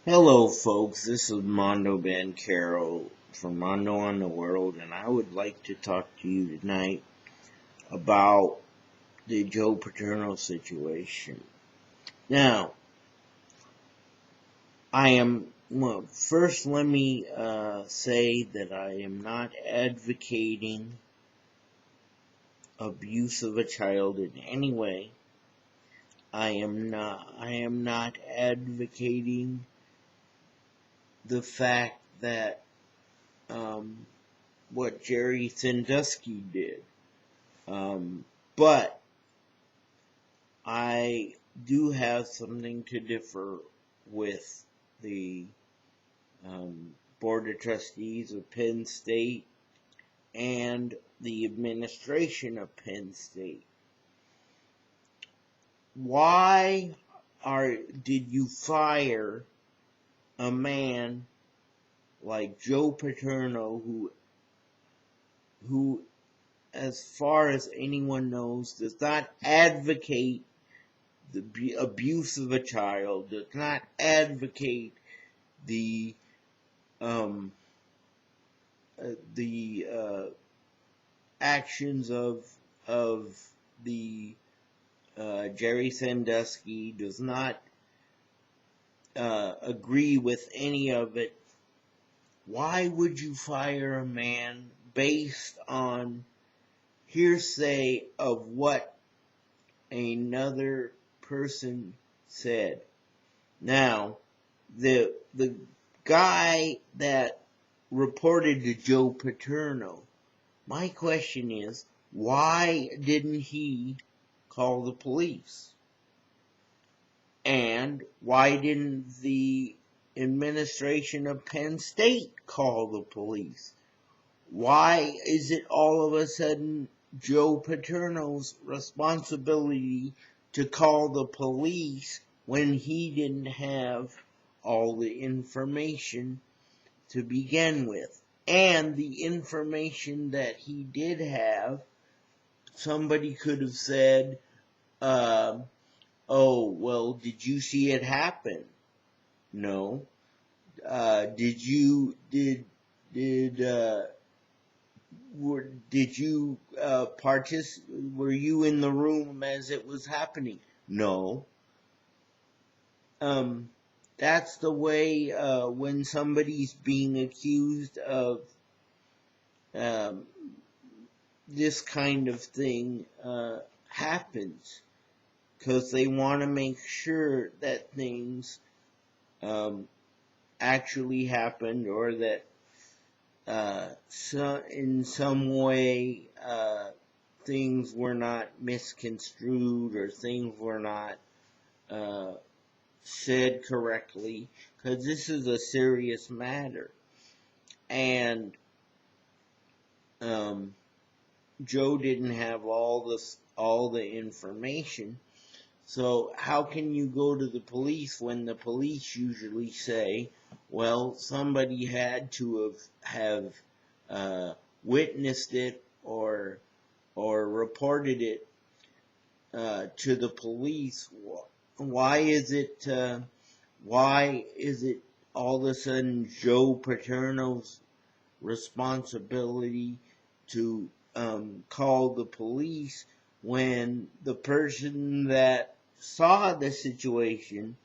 Hello, folks. This is Mondo Ben Carroll from Mondo on the World, and I would like to talk to you tonight about the Joe Paterno situation. Now, first let me say that I am not advocating abuse of a child in any way. I am not advocating the fact that what Jerry Sandusky did. But I do have something to differ with the Board of Trustees of Penn State and the administration of Penn State. Why did you fire a man like Joe Paterno, who, as far as anyone knows, does not advocate the abuse of a child, does not advocate the actions of the Jerry Sandusky, does not agree with any of it. Why would you fire a man based on hearsay of what another person said? Now, the guy that reported to Joe Paterno, my question is, why didn't he call the police? And why didn't the administration of Penn State call the police? Why is it all of a sudden Joe Paterno's responsibility to call the police when he didn't have all the information to begin with? And the information that he did have, somebody could have said, oh, well, did you see it happen? No. Were you in the room as it was happening? No. That's the way when somebody's being accused of this kind of thing happens, because they want to make sure that things actually happened, or that in some way things were not misconstrued, or things were not said correctly, because this is a serious matter. And Joe didn't have all the information. So how can you go to the police when the police usually say, well, somebody had to have witnessed it or reported it to the police? Why is it all of a sudden Joe Paterno's responsibility to call the police when the person that saw the situation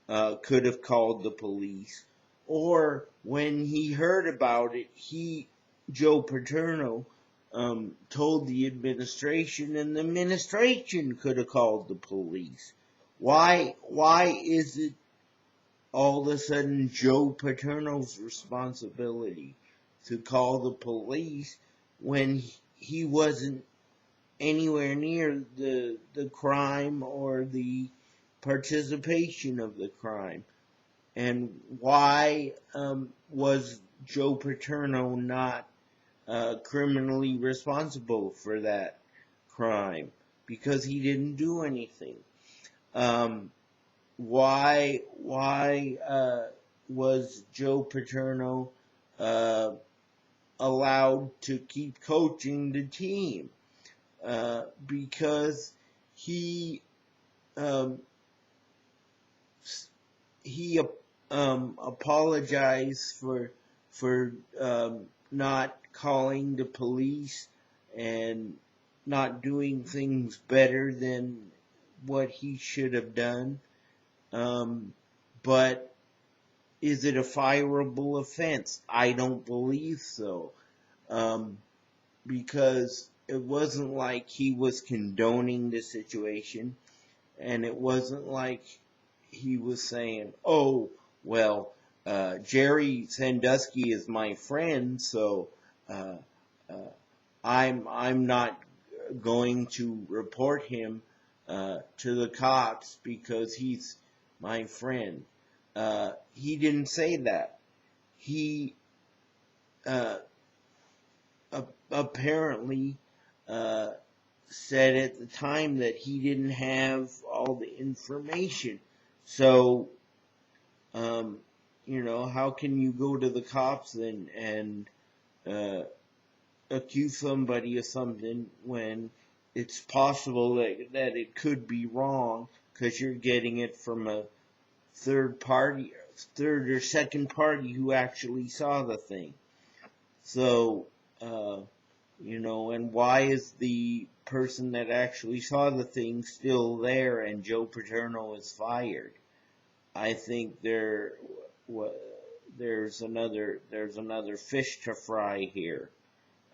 could have called the police? Or when he heard about it, Joe Paterno, told the administration, and the administration could have called the police. Why is it all of a sudden Joe Paterno's responsibility to call the police when he wasn't anywhere near the crime or the participation of the crime? And why was Joe Paterno not criminally responsible for that crime? Because he didn't do anything. Why was Joe Paterno allowed to keep coaching the team? Because he apologize for not calling the police and not doing things better than what he should have done. But is it a fireable offense? I don't believe so. Because it wasn't like he was condoning the situation, and it wasn't like he was saying, "Oh, well, Jerry Sandusky is my friend, so uh, uh, I'm not going to report him to the cops because he's my friend." He didn't say that. He uh, apparently uh, said at the time that he didn't have all the information. So, um, how can you go to the cops and uh, accuse somebody of something when it's possible that it could be wrong because you're getting it from a third or second party who actually saw the thing. So, uh, and why is the person that actually saw the thing still there and Joe Paterno is fired? I think there's another fish to fry here.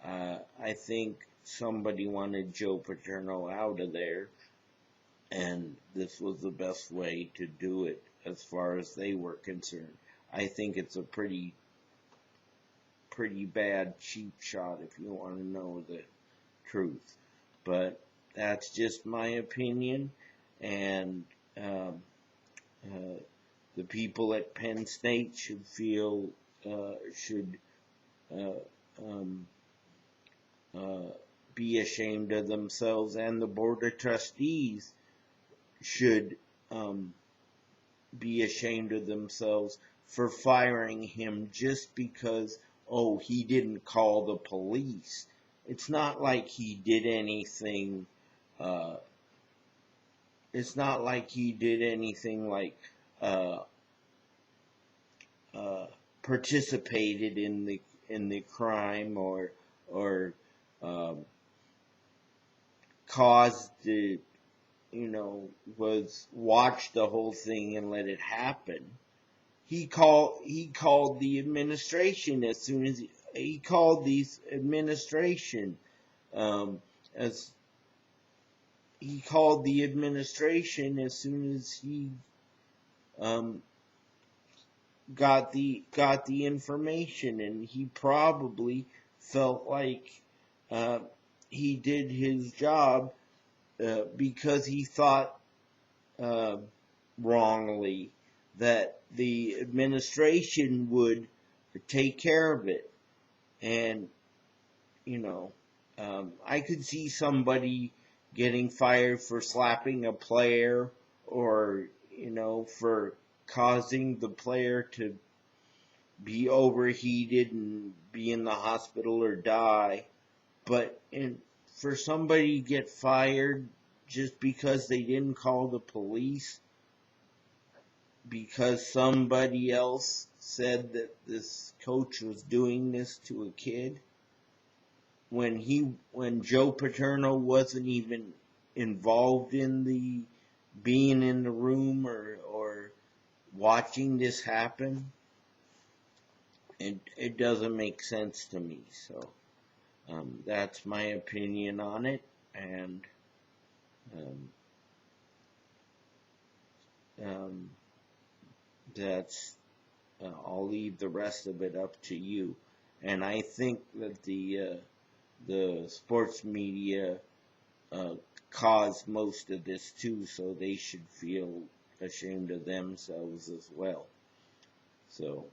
I think somebody wanted Joe Paterno out of there, and this was the best way to do it as far as they were concerned. I think it's a pretty bad cheap shot if you want to know the truth. But that's just my opinion, and um, uh, the people at Penn State should should uh, um, uh, be ashamed of themselves, and the board of trustees should be ashamed of themselves for firing him just because, oh, he didn't call the police. It's not like he did anything. Uh, it's not like he did anything like uh, uh, participated in the crime or um, caused the was watched the whole thing and let it happen. He called the administration as soon as he called the administration as he called the administration as soon as he um, got the information, and he probably felt like uh, he did his job because he thought uh, wrongly that the administration would take care of it. And, I could see somebody getting fired for slapping a player or, for causing the player to be overheated and be in the hospital or die. But for somebody to get fired just because they didn't call the police, because somebody else said that this coach was doing this to a kid, when Joe Paterno wasn't even involved in the being in the room or watching this happen, it doesn't make sense to me. So that's my opinion on it, and um, um, that's I'll leave the rest of it up to you. And I think that the sports media uh, caused most of this too, so they should feel ashamed of themselves as well. So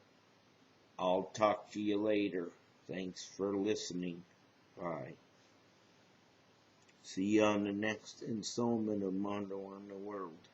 I'll talk to you later. Thanks for listening. Bye. See you on the next installment of Mondo on the World.